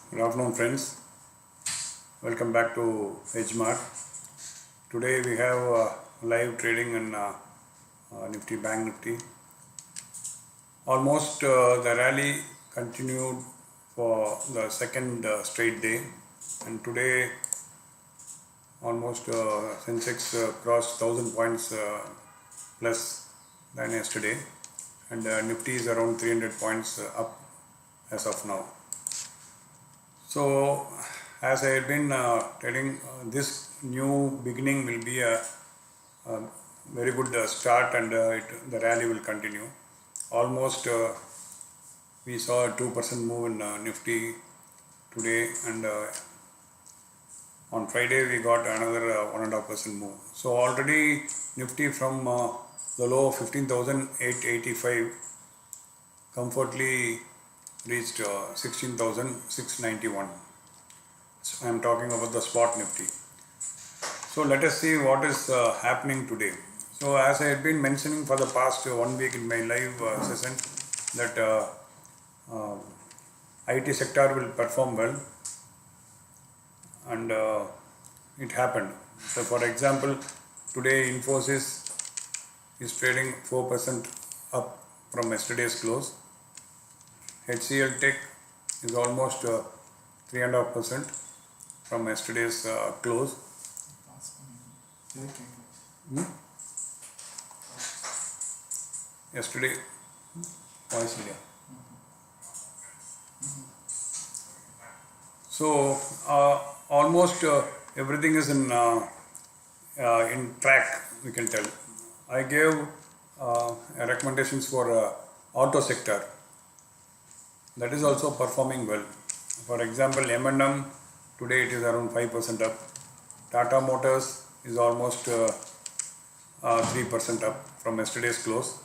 Good afternoon, friends. Welcome back to Hedge Marg. Today we have live trading in Nifty, Banknifty. Almost the rally continued for the second straight day, and today almost Sensex crossed 1000 points plus than yesterday, and Nifty is around 300 points up as of now. So, as I had been telling, this new beginning will be a very good start, and the rally will continue. Almost we saw a 2% move in Nifty today, and on Friday we got another 1.5% move. So already Nifty from the low of 15,885 comfortably reached 16,691. I am talking about the spot Nifty. So let us see what is happening today. So as I had been mentioning for the past 1 week in my live session that IT sector will perform well, and it happened. So for example, today Infosys is trading 4% up from yesterday's close. HCL Tech is almost 3.5% from yesterday's close. Yesterday, voice India. So almost everything is in track, we can tell. I gave recommendations for auto sector. That is also performing well. For example, M&M, today it is around 5% up. Tata Motors is almost 3% up from yesterday's close.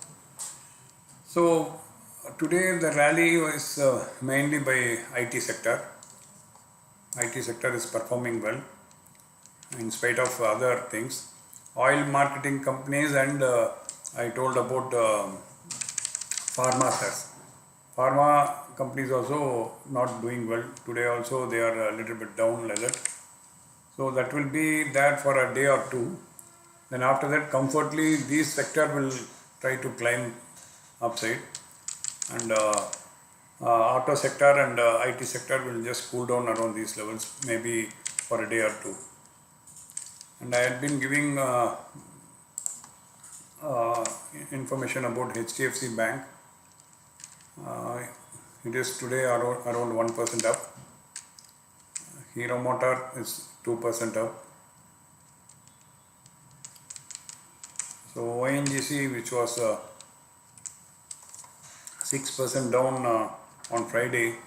So today the rally was mainly by IT sector. IT sector is performing well in spite of other things. Oil marketing companies, and I told about pharma shares. Pharma companies also not doing well. Today also they are a little bit down like that. So that will be there for a day or two. Then after that, comfortably this sector will try to climb upside, and auto sector and IT sector will just cool down around these levels, maybe for a day or two. And I had been giving information about HDFC Bank. It is today around 1% up. Hero Motor is 2% up. So ONGC, which was 6% down on Friday,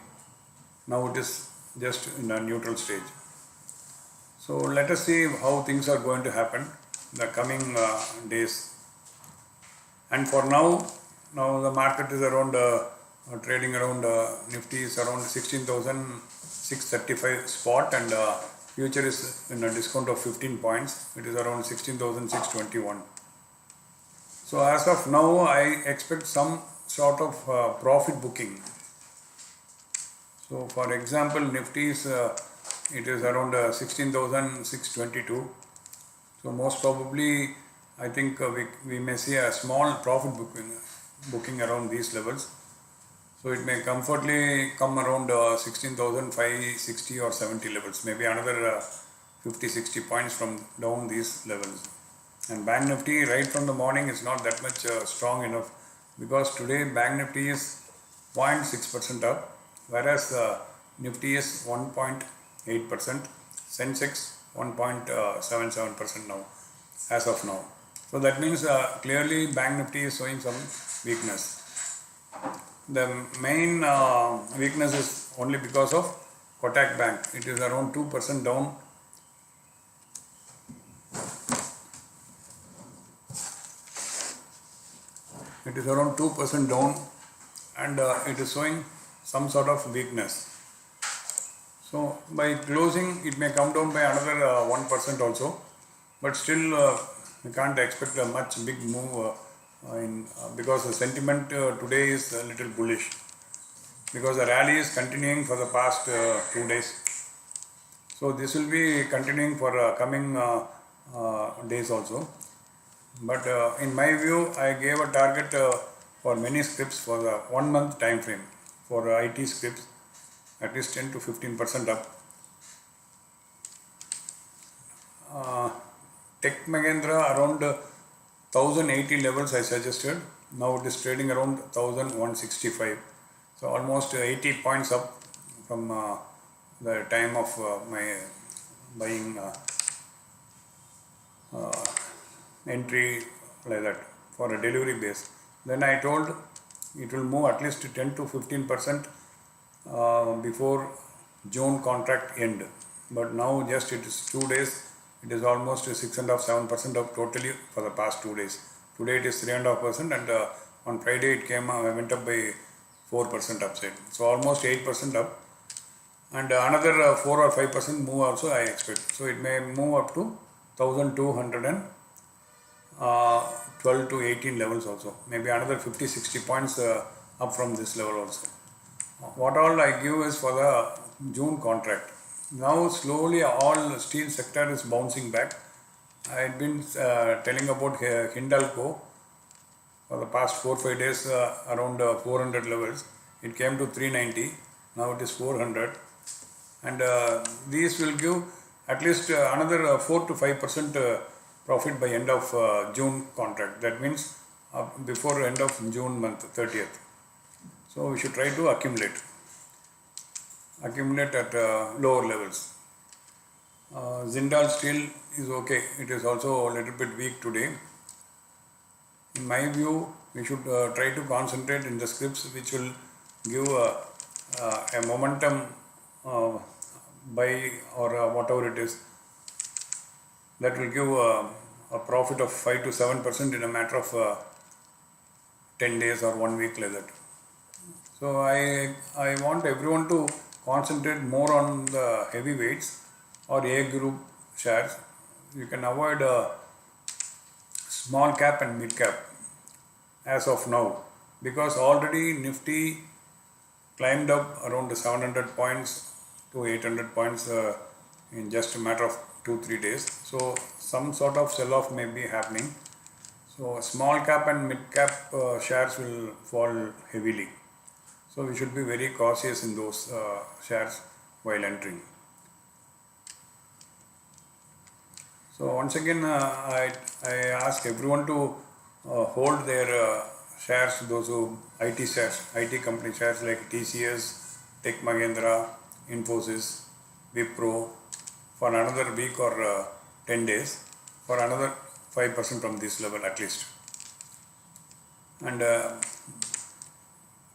now it is just in a neutral stage. So let us see how things are going to happen in the coming days. And for now the market is around trading around Nifty is around 16,635 spot, and future is in a discount of 15 points. It is around 16,621. So as of now, I expect some sort of profit booking. So for example, Nifty is it is around 16,622. So most probably, I think we may see a small profit booking around these levels. So it may comfortably come around 16,560 or 70 levels, maybe another 50-60 points from down these levels. And Banknifty right from the morning is not that much strong enough, because today Banknifty is 0.6% up, whereas Nifty is 1.8%, Sensex 1.77% now, as of now. So that means clearly Banknifty is showing some weakness. The main weakness is only because of Kotak Bank. It is around 2% down. It is around 2% down, and it is showing some sort of weakness. So by closing, it may come down by another 1% also, but still we can't expect a much big move because the sentiment today is a little bullish. because the rally is continuing for the past 2 days. So this will be continuing for coming days also. But in my view, I gave a target for many scripts for the 1 month time frame for IT scripts, at least 10 to 15% up. Tech Mahindra around 1080 levels I suggested. Now it is trading around 1165. So almost 80 points up from the time of my buying entry like that for a delivery base. Then I told it will move at least 10 to 15% before June contract end. But now just it is 2 days. It is almost 6.5-7% up totally for the past 2 days. Today it is 3.5% and on Friday it went up by 4% upside. So almost 8% up. And another 4 or 5% move also I expect. So it may move up to 12 to 18 levels also. Maybe another 50-60 points up from this level also. What all I give is for the June contract. Now slowly all steel sector is bouncing back. I had been telling about Hindalco for the past 4-5 days around 400 levels. It came to 390. Now it is 400. And these will give at least another 4 to 5% profit by end of June contract. That means before end of June month 30th. So we should try to accumulate at lower levels. Jindal Steel is okay. It is also a little bit weak today. In my view, we should try to concentrate in the scripts which will give a momentum buy or whatever it is. That will give a profit of 5 to 7% in a matter of 10 days or 1 week like that. So I want everyone to concentrate more on the heavyweights or A group shares. You can avoid small cap and mid cap as of now, because already Nifty climbed up around 700 points to 800 points in just a matter of 2-3 days. So some sort of sell-off may be happening. So small cap and mid cap shares will fall heavily. So we should be very cautious in those shares while entering. So once again, I ask everyone to hold their shares, those who IT shares, IT company shares like TCS, Tech Mahindra, Infosys, Wipro for another week or 10 days for another 5% from this level at least. And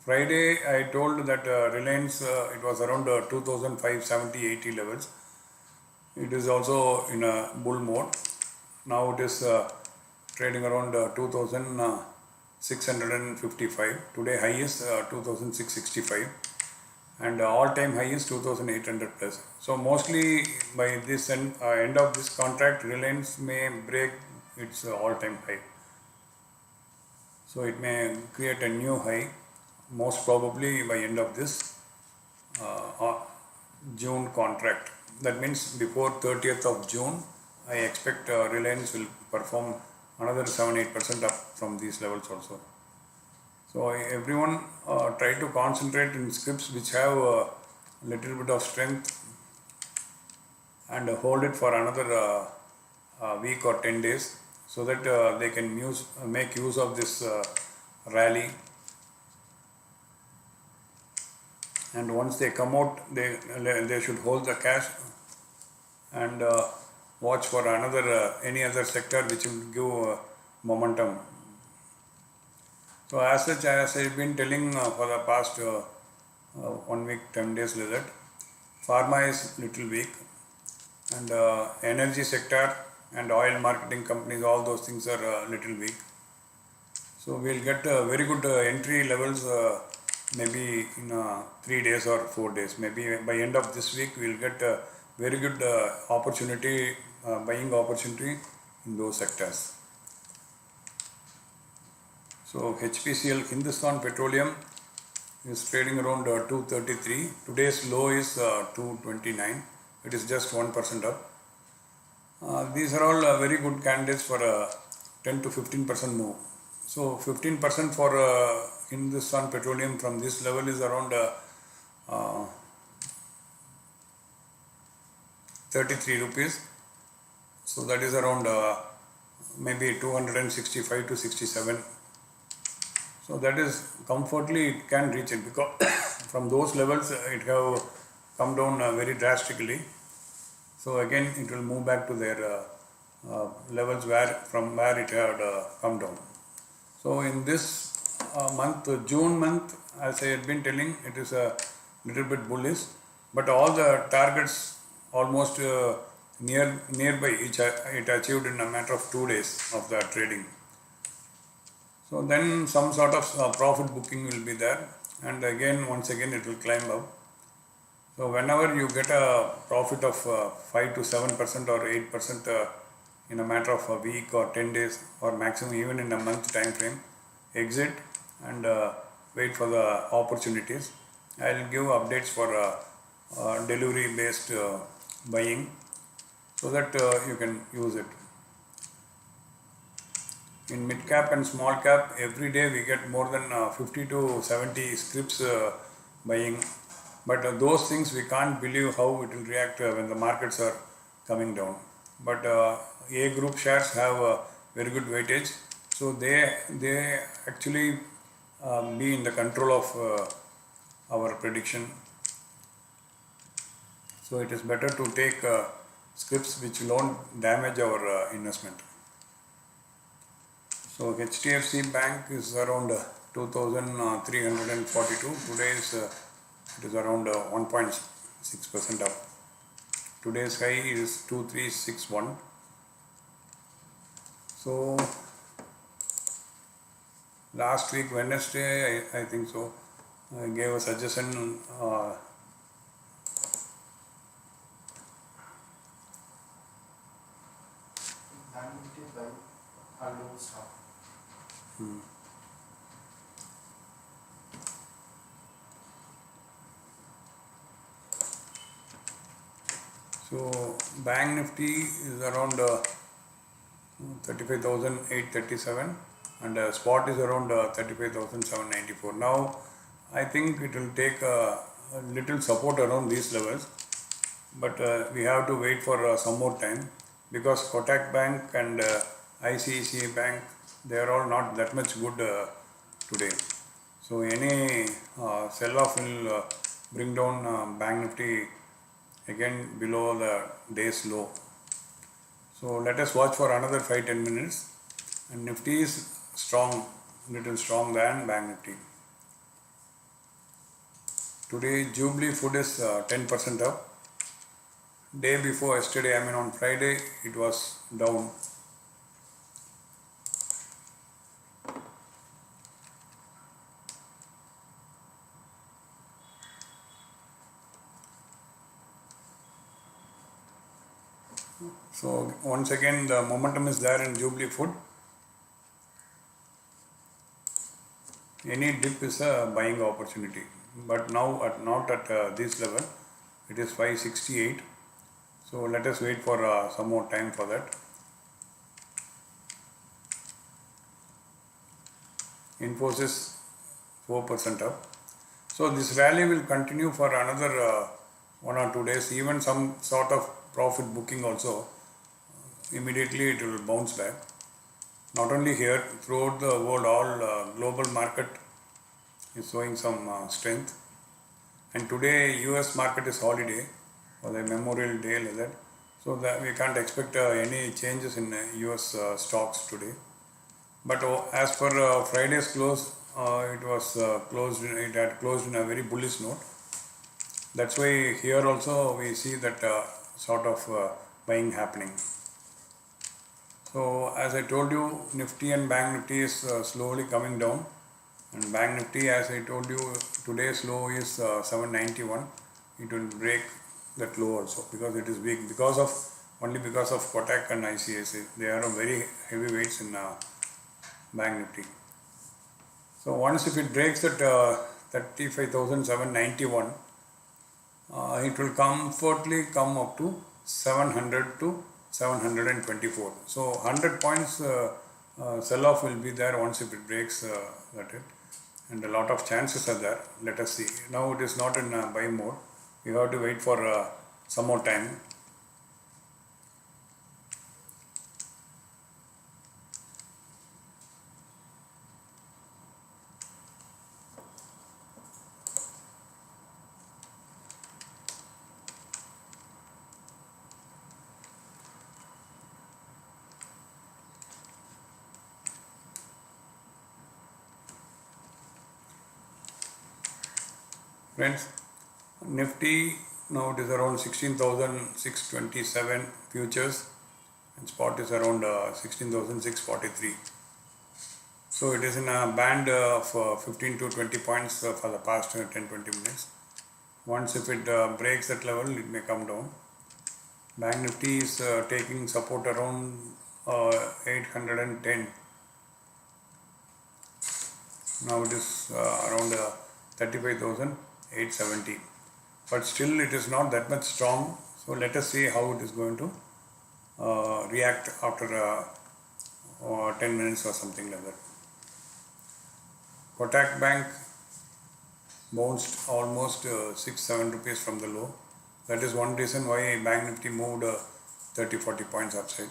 Friday I told that Reliance, it was around 2570-80 levels. It is also in a bull mode. Now it is trading around 2655. Today high is 2665 and all-time high is 2800 plus. So mostly by this end of this contract, Reliance may break its all-time high. So it may create a new high, most probably by end of this June contract. That means before 30th of June, I expect Reliance will perform another 7-8% up from these levels also. So everyone try to concentrate in scripts which have a little bit of strength and hold it for another week or 10 days so that they can make use of this rally. And once they come out, they should hold the cash and watch for any other sector which will give momentum. So as such, as I have been telling for the past 1 week, 10 days like that, pharma is little weak and energy sector and oil marketing companies, all those things are little weak. So we'll get very good entry levels maybe in 3 days or 4 days. Maybe by end of this week we'll get a very good opportunity, buying opportunity in those sectors. So HPCL, Hindustan Petroleum, is trading around 233. Today's low is 229. It is just 1% up. These are all very good candidates for a 10 to 15% move. So 15% for Hindustan Petroleum from this level is around 33 rupees. So that is around maybe 265 to 67. So that is comfortably it can reach it, because from those levels it have come down very drastically. So again it will move back to their levels from where it had come down. So in this month, June month, as I had been telling, it is a little bit bullish, but all the targets almost nearby it achieved in a matter of 2 days of the trading. So then some sort of profit booking will be there, and again once again it will climb up. So whenever you get a profit of 5 to 7% or 8% in a matter of a week or 10 days or maximum even in a month time frame, exit and wait for the opportunities. I will give updates for delivery based buying, so that you can use it. In mid cap and small cap, every day we get more than 50 to 70 scripts buying, but those things we can't believe how it will react when the markets are coming down. But A group shares have a very good weightage, so they actually be in the control of our prediction. So it is better to take scripts which won't damage our investment. So HDFC Bank is around 2,342. Today it is around 1.6% up. Today's high is 2361. So last week Wednesday, I think so, I gave a suggestion. Banknifty by a low stop. So Banknifty is around 35,837 and spot is around 35,794. Now I think it will take a little support around these levels, but we have to wait for some more time, because Kotak Bank and ICICI Bank, they are all not that much good today. So any sell-off will bring down Banknifty again below the day's low. So let us watch for another 5-10 minutes. And Nifty is strong, little strong than Banknifty. Today Jubilee Food is 10% up. Day before yesterday, I mean on Friday, it was down. So once again the momentum is there in Jubilee Food. Any dip is a buying opportunity, but now not at this level. It is 568. So let us wait for some more time for that. Infosys 4% up. So this rally will continue for another 1 or 2 days. Even some sort of profit booking also, immediately it will bounce back. Not only here, throughout the world, all global market is showing some strength. And today US market is holiday for the Memorial Day like that. So that we can't expect any changes in US stocks today. But as per Friday's close, it had closed in a very bullish note. That's why here also we see that sort of buying happening. So as I told you, Nifty and Banknifty is slowly coming down, and Banknifty, as I told you, today's low is 791. It will break that low also, because it is weak only because of Kotak and ICICI. They are very heavy weights in Banknifty. So once if it breaks that 35,791. It will comfortably come up to 700 to 724. So 100 points sell-off will be there once if it breaks that hit, and a lot of chances are there. Let us see. Now it is not in buy mode. We have to wait for some more time. Friends, Nifty now it is around 16,627 futures, and spot is around 16,643. So it is in a band of 15 to 20 points for the past 10-20 minutes. Once if it breaks that level, it may come down. Banknifty is taking support around 810. Now it is around 35,870. But still it is not that much strong. So let us see how it is going to react after 10 minutes or something like that. Kotak Bank bounced almost 6-7 rupees from the low. That is one reason why Bank Nifty moved 30-40 points upside.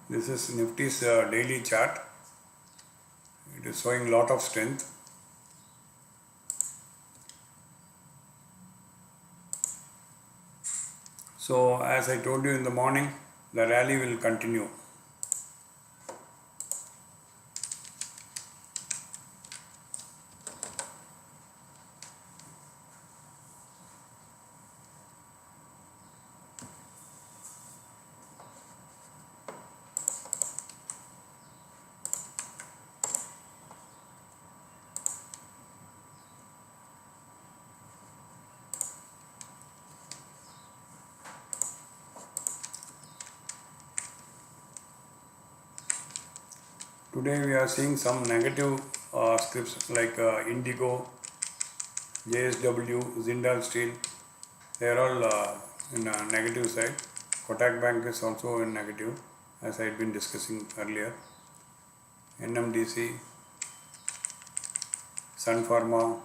This is Nifty's daily chart. It is showing lot of strength. So as I told you in the morning, the rally will continue. Today we are seeing some negative scripts like Indigo, JSW, Zindal Steel. They are all in a negative side. Kotak Bank is also in negative, as I had been discussing earlier. NMDC, Sun Pharma,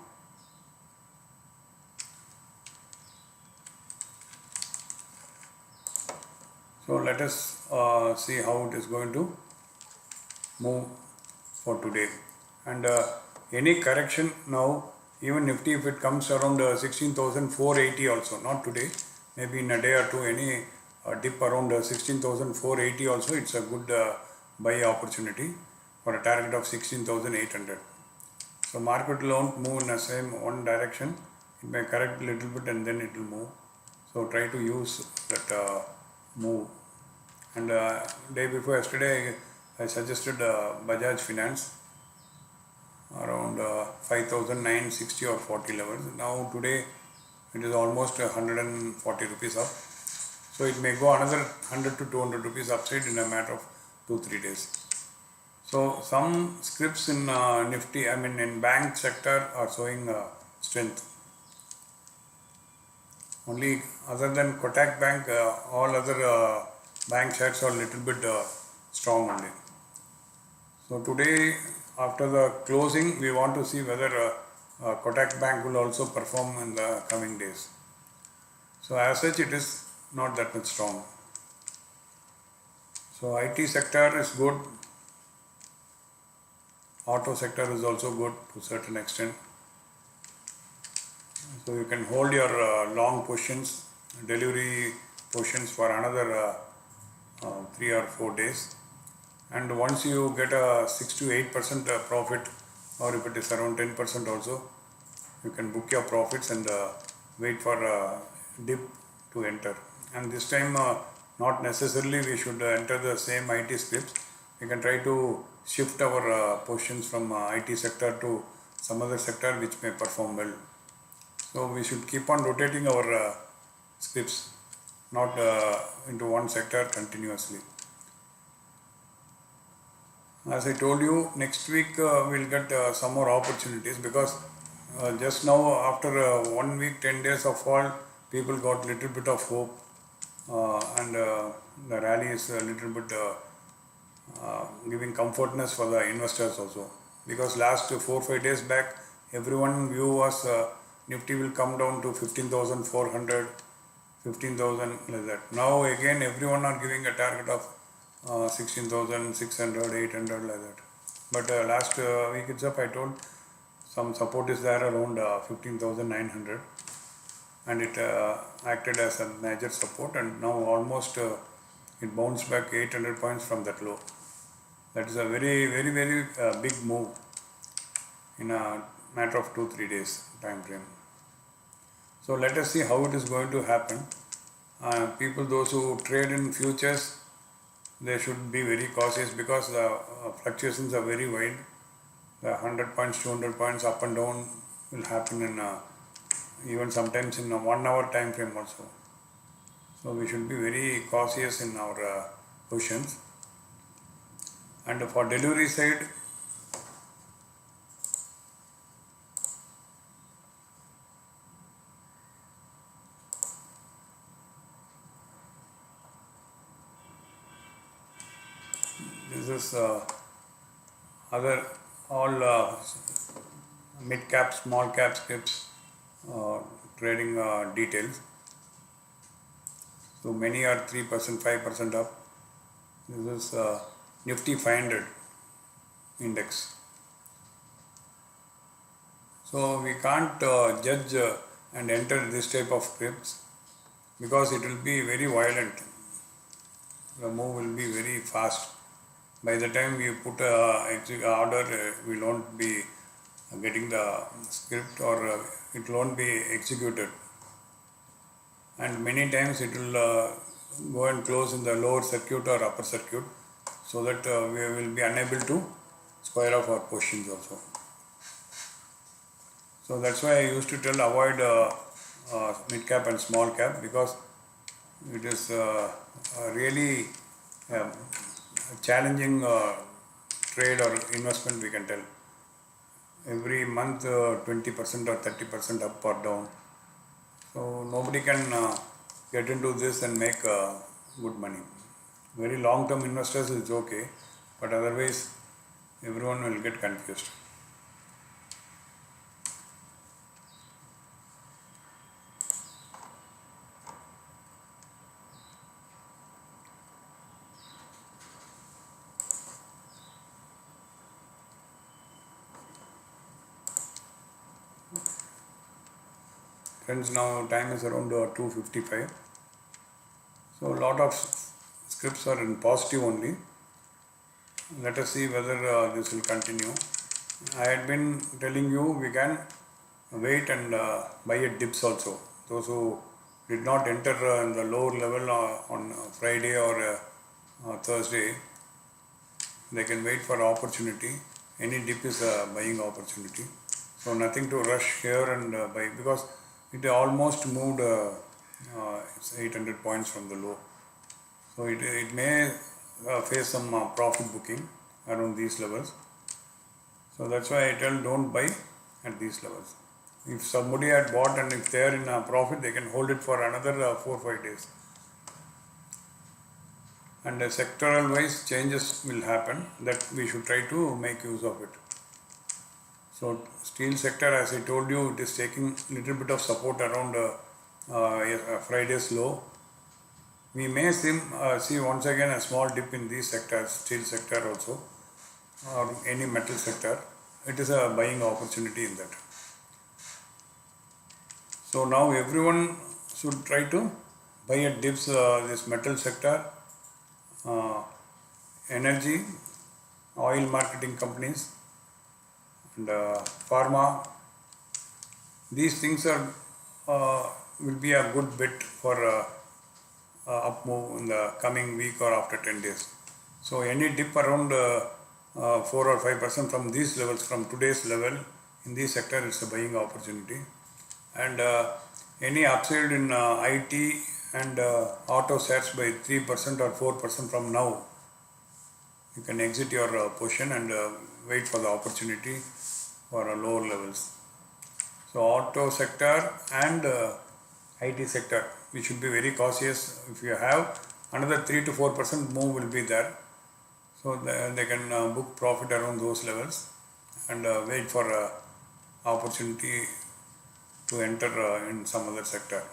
so let us see how it is going to move for today. And any correction now, even Nifty, if it comes around 16,480 also, not today, maybe in a day or two, any dip around 16,480 also, it's a good buy opportunity for a target of 16,800. So market won't move in the same one direction. It may correct a little bit and then it will move. So try to use that move. And day before yesterday, I suggested Bajaj Finance around 5,960 or 40 levels. Now today it is almost 140 rupees up. So it may go another 100 to 200 rupees upside in a matter of 2-3 days. So some scripts in Nifty, in bank sector are showing strength. Only other than Kotak Bank, all other bank shares are a little bit strong only. So today, after the closing, we want to see whether Kotak Bank will also perform in the coming days. So as such, it is not that much strong. So IT sector is good. Auto sector is also good to a certain extent. So you can hold your long positions, delivery positions for another 3 or 4 days. And once you get a 6 to 8% profit, or if it is around 10% also, you can book your profits and wait for dip to enter. And this time, not necessarily we should enter the same IT scripts. We can try to shift our positions from IT sector to some other sector which may perform well. So we should keep on rotating our scripts, not into one sector continuously. As I told you, next week we'll get some more opportunities, because just now after 1 week, 10 days of fall, people got little bit of hope, and the rally is a little bit giving comfortness for the investors also. Because last 4-5 days back, everyone view was Nifty will come down to 15,400, 15,000 like that. Now again everyone are giving a target of 16,600, 800 like that. But last week itself I told some support is there around 15,900, and it acted as a major support, and now almost it bounced back 800 points from that low. That is a very big move in a matter of 2-3 days time frame. So let us see how it is going to happen. People, those who trade in futures, they should be very cautious, because the fluctuations are very wide. The 100 points, 200 points up and down will happen in even sometimes in a 1 hour time frame also. So we should be very cautious in our positions. And for delivery side, this is other all mid cap, small cap scripts trading details. So many are 3%, 5% up. This is Nifty 500 index. So we can't judge and enter this type of scripts, because it will be very violent. The move will be very fast. By the time you put a order, we won't be getting the script, or it won't be executed. And many times it will go and close in the lower circuit or upper circuit, so that we will be unable to square off our positions also. So that's why I used to tell avoid mid cap and small cap, because it is really a challenging trade or investment, we can tell. Every month 20% or 30% up or down. So nobody can get into this and make good money. Very long term investors is okay, but otherwise everyone will get confused. Friends, now time is around 2:55. So a lot of scripts are in positive only. Let us see whether this will continue. I had been telling you we can wait and buy at dips also. Those who did not enter in the lower level on Friday or Thursday, they can wait for opportunity. Any dip is a buying opportunity. So nothing to rush here and buy, because it almost moved 800 points from the low. So it may face some profit booking around these levels. So that's why I tell don't buy at these levels. If somebody had bought and if they are in a profit, they can hold it for another 4-5 days. And sectoral wise changes will happen, that we should try to make use of it. So steel sector, as I told you, it is taking little bit of support around Friday's low. We may see once again a small dip in these sectors, steel sector also, or any metal sector. It is a buying opportunity in that. So now everyone should try to buy at dips this metal sector, energy, oil marketing companies, and pharma. These things are will be a good bet for up move in the coming week or after 10 days. So any dip around 4 or 5% from these levels, from today's level in this sector, is a buying opportunity. And any upside in IT and auto shares by 3% or 4% from now, you can exit your position and wait for the opportunity for lower levels. So auto sector and IT sector, we should be very cautious. If you have another 3 to 4% move will be there, so they can book profit around those levels and wait for opportunity to enter in some other sector.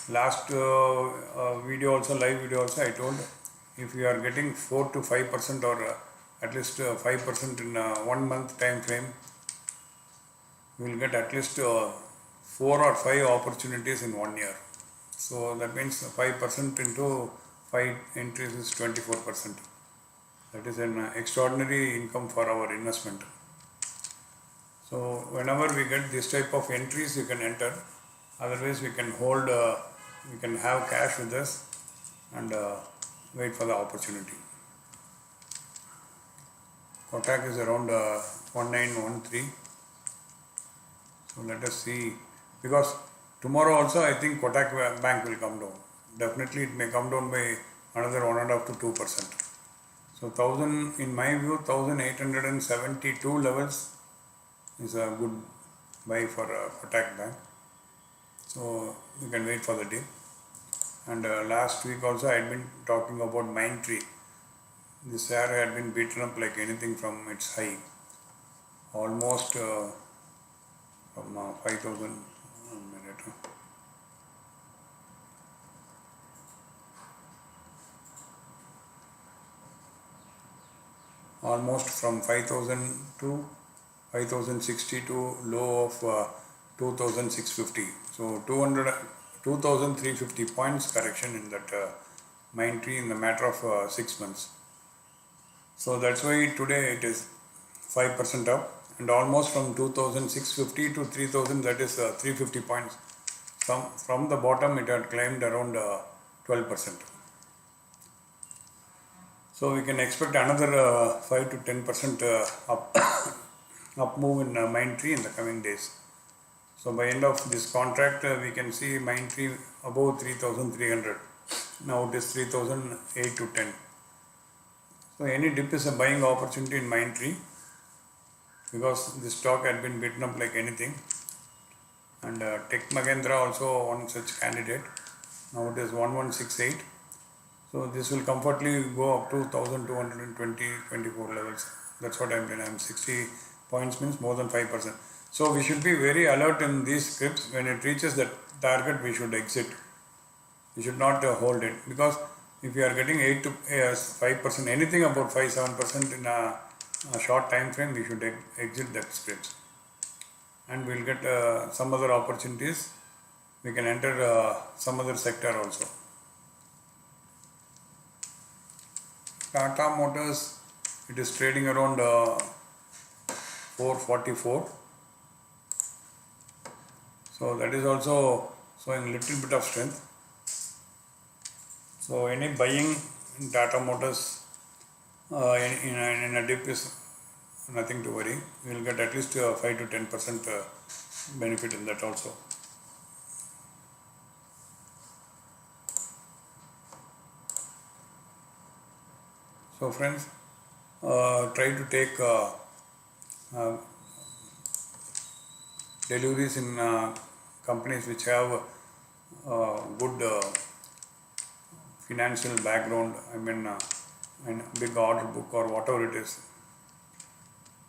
Last video also, live video also, I told if you are getting 4 to 5% or at least 5% in 1 month time frame, you will get at least 4 or 5 opportunities in 1 year. So that means 5% into 5 entries is 24%. That is an extraordinary income for our investment. So whenever we get this type of entries, you can enter. Otherwise, we can hold, we can have cash with us and wait for the opportunity. Kotak is around 1913. So let us see, because tomorrow also I think Kotak Bank will come down. Definitely it may come down by another 1.5 to 2%. So 1000, in my view, 1872 levels is a good buy for Kotak Bank. So you can wait for the dip. And last week also I had been talking about Mindtree. This share had been beaten up like anything from its high, almost from 5,000. Almost from 5,000 to 5,060 to low of 2,650. So 2,350 points correction in that Mindtree in the matter of 6 months. So that's why today it is 5% up, and almost from 2,650 to 3,000, that is 350 points. From the bottom it had climbed around 12%. So we can expect another 5 to 10% up move in Mindtree in the coming days. So by end of this contract, we can see Mindtree above 3,300. Now it is 3,008 to 10. So any dip is a buying opportunity in Mindtree, because this stock had been beaten up like anything. And Tech Mahindra also one such candidate. Now it is 1168. So this will comfortably go up to 1,220, 24 levels. That's what I'm doing. I'm 60 points means more than 5%. So we should be very alert in these scripts. When it reaches that target, we should exit. We should not hold it, because if you are getting 8 to 5%, anything about 5-7% in a short time frame, we should exit that scripts. And we'll get some other opportunities. We can enter some other sector also. Tata Motors, it is trading around 444. So that is also showing little bit of strength. So any buying in Tata Motors in a dip is nothing to worry. We will get at least 5 to 10% benefit in that also. So friends, try to take deliveries in companies which have good financial background, and big order book or whatever it is.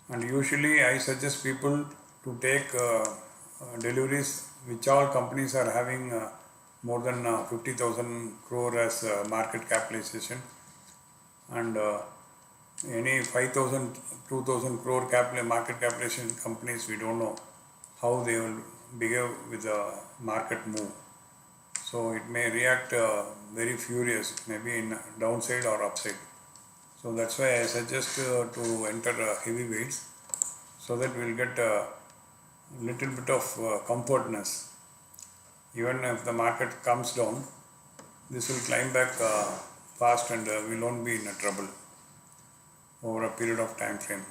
And usually I suggest people to take deliveries which all companies are having more than 50,000 crore as market capitalization, and any 5,000, 2,000 crore market capitalization companies, we don't know how they will behave with the market move. So it may react very furious, maybe in downside or upside. So that's why I suggest to enter heavy weights, so that we will get a little bit of comfortness. Even if the market comes down, this will climb back fast and we won't be in a trouble over a period of time frame.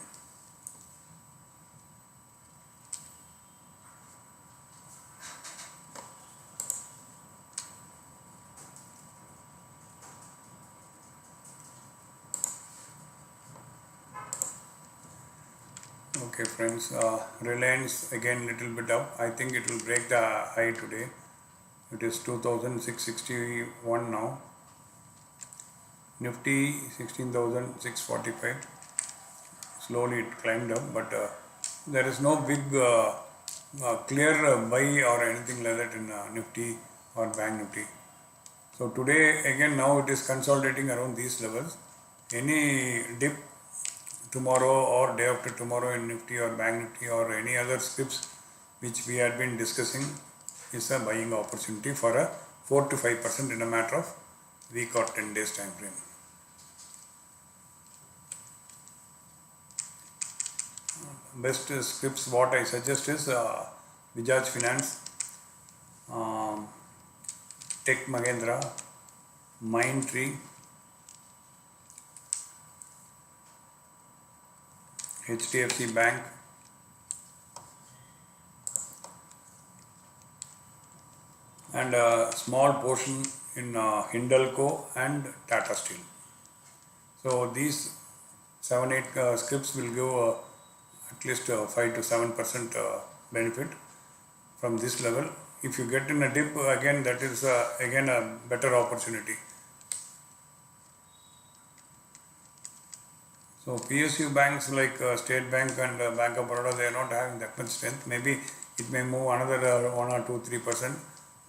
Okay friends, Reliance again little bit up. I think it will break the high today. It is 2661 now. Nifty 16,645. Slowly it climbed up, but there is no big clear buy or anything like that in Nifty or Banknifty. So today again now it is consolidating around these levels. Any dip tomorrow or day after tomorrow in Nifty or Banknifty or any other scripts which we had been discussing is a buying opportunity for a 4 to 5% in a matter of week or 10 days time frame. Best scripts what I suggest is Bajaj Finance, Tech Mahindra, Mindtree, HDFC Bank, and a small portion in Hindalco and Tata Steel. So these 7-8 scripts will give at least 5 to 7% benefit from this level. If you get in a dip again, that is again a better opportunity. So PSU banks like State Bank and Bank of Baroda, they are not having that much strength. Maybe it may move another 1 or 2-3%,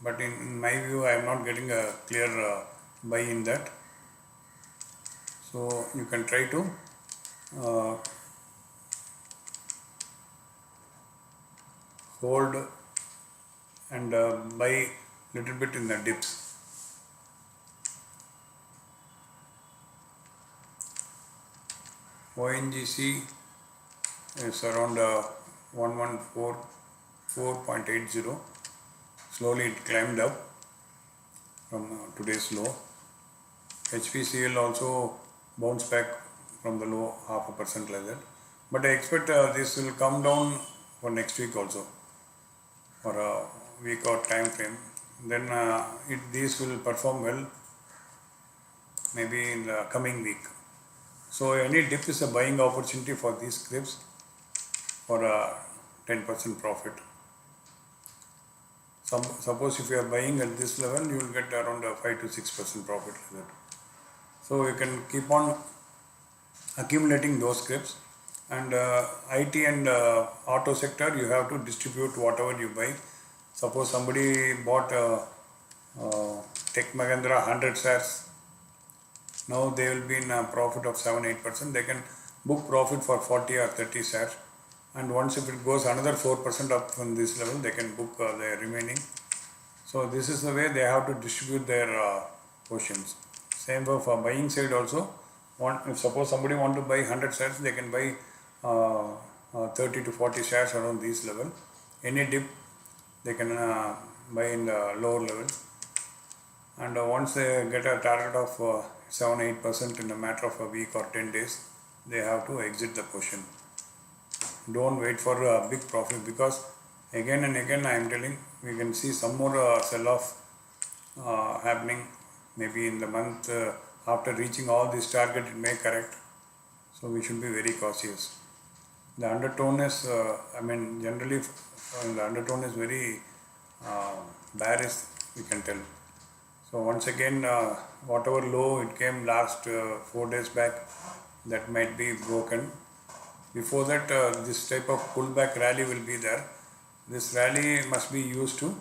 but in my view I am not getting a clear buy in that. So you can try to hold and buy little bit in the dips. ONGC is around 1144.80. Slowly it climbed up from today's low. HPCL also bounced back from the low 0.5% like that. But I expect this will come down for next week also, for a week or time frame. Then these will perform well maybe in the coming week. So any dip is a buying opportunity for these scripts for a 10% profit. Suppose if you are buying at this level, you will get around a 5 to 6% profit like that. So you can keep on accumulating those scripts. And IT and auto sector, you have to distribute whatever you buy. Suppose somebody bought Tech Mahindra 100 shares. Now they will be in a profit of 7-8%. They can book profit for 40 or 30 shares. And once if it goes another 4% up from this level, they can book the remaining. So this is the way they have to distribute their portions. Same for buying side also. If suppose somebody want to buy 100 shares, they can buy 30 to 40 shares around this level. Any dip, they can buy in the lower level. And once they get a target of 7-8% in a matter of a week or 10 days, they have to exit the position. Don't wait for a big profit, because again and again I am telling, we can see some more sell-off happening maybe in the month after reaching all this target. It may correct, so we should be very cautious. The undertone is generally the undertone is very bearish, we can tell. So once again, whatever low it came last 4 days back, that might be broken. Before that, this type of pullback rally will be there. This rally must be used to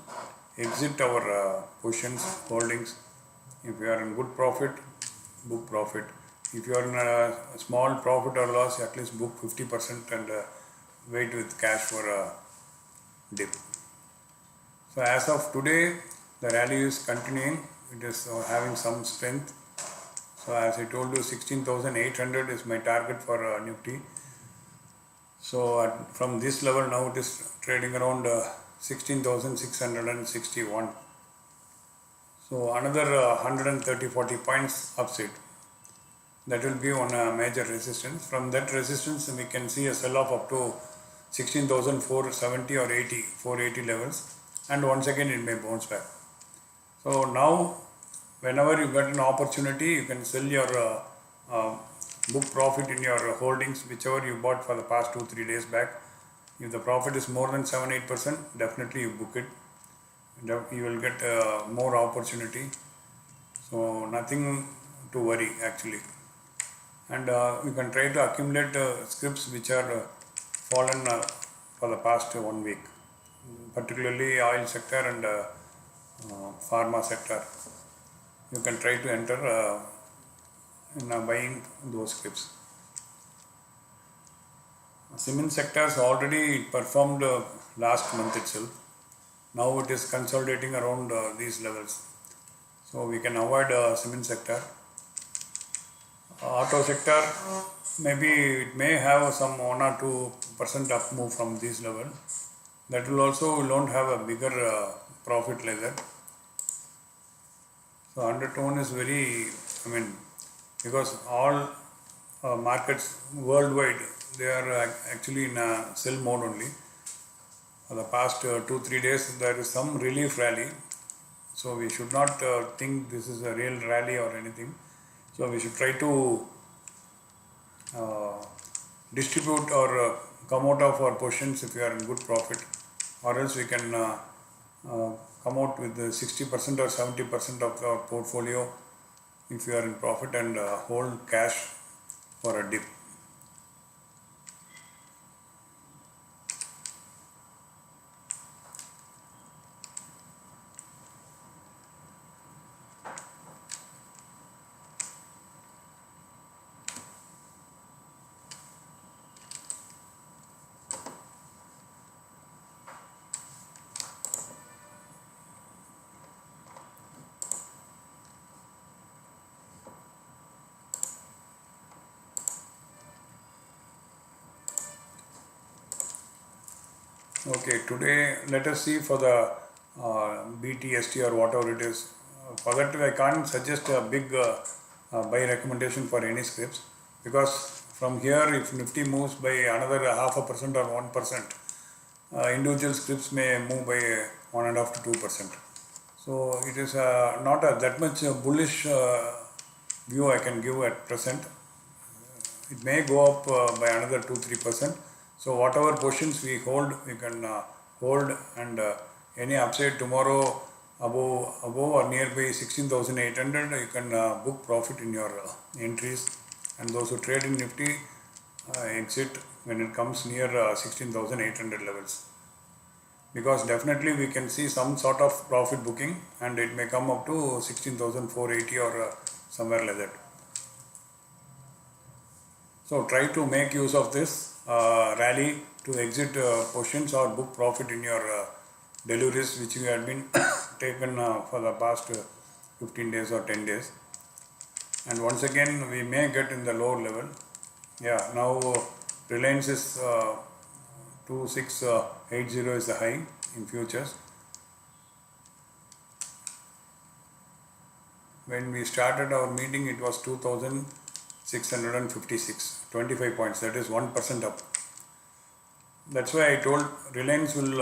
exit our positions, holdings. If you are in good profit, book profit. If you are in a small profit or loss, at least book 50% and wait with cash for a dip. So as of today, the rally is continuing. It is having some strength. So as I told you, 16,800 is my target for Nifty. So from this level now it is trading around 16,661. So another 130-40 points upside. That will be one major resistance. From that resistance, we can see a sell-off up to 16,470 or 80, 480 levels, and once again it may bounce back. So now, whenever you get an opportunity, you can sell your book profit in your holdings, whichever you bought for the past 2-3 days back. If the profit is more than 7-8%, definitely you book it. You will get more opportunity. So nothing to worry actually. And you can try to accumulate scripts which are fallen for the past 1 week, particularly oil sector and pharma sector. You can try to enter in buying those scripts. Cement sectors already performed last month itself. Now it is consolidating around these levels. So we can avoid cement sector. Auto sector, maybe it may have some 1 or 2% up move from this level. That will also won't have a bigger profit like that. So undertone is very, because all markets worldwide, they are actually in a sell mode only. For the past 2-3 days, there is some relief rally. So we should not think this is a real rally or anything. So we should try to distribute or come out of our positions if we are in good profit, or else we can come out with 60% or 70% of our portfolio if you are in profit and hold cash for a dip. Okay, today let us see for the BTST or whatever it is. For that I can't suggest a big buy recommendation for any scripts, because from here if Nifty moves by another 0.5% or 1%, individual scripts may move by 1.5 to 2%. So it is not that much bullish view I can give at present. It may go up by another 2-3%. So whatever positions we hold, we can hold, and any upside tomorrow above or nearby 16,800, you can book profit in your entries. And those who trade in Nifty exit when it comes near 16,800 levels. Because definitely we can see some sort of profit booking, and it may come up to 16,480 or somewhere like that. So try to make use of this rally to exit positions or book profit in your deliveries which you had been taken for the past 15 days or 10 days. And once again we may get in the lower level. Yeah, now Reliance is 2680 is the high in futures. When we started our meeting, it was 2,656, 25 points, that is 1% up. That's why I told Reliance will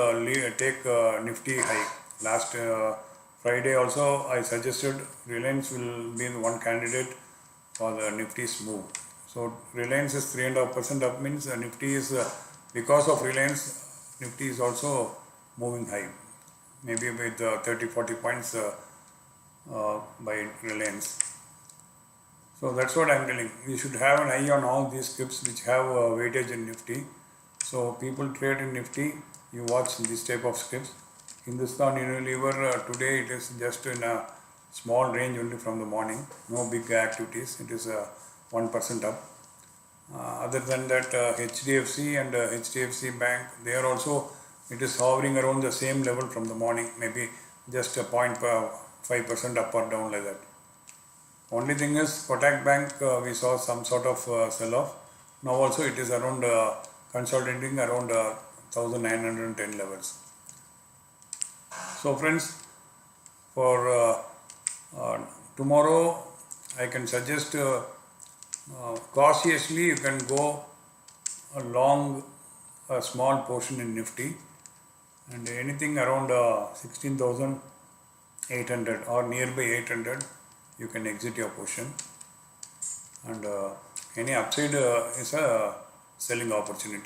take Nifty high. Last Friday also I suggested Reliance will be the one candidate for the Nifty's move. So Reliance is 3.5% up, means Nifty is, because of Reliance, Nifty is also moving high, maybe with 30-40 points by Reliance. So that's what I am telling. We should have an eye on all these scripts which have weightage in Nifty. So people trade in Nifty, you watch this type of scripts. Hindustan Unilever, today it is just in a small range only from the morning, no big activities, it is 1% up. Other than that, HDFC and HDFC Bank, they are also, it is hovering around the same level from the morning, maybe just a 0.5% up or down like that. Only thing is, Kotak Bank, we saw some sort of sell-off. Now also it is around consolidating around 1910 levels. So friends, for Tomorrow I can suggest cautiously you can go a long a small portion in Nifty, and anything around 16,800 or nearby 800 you can exit your portion, and any upside is a selling opportunity.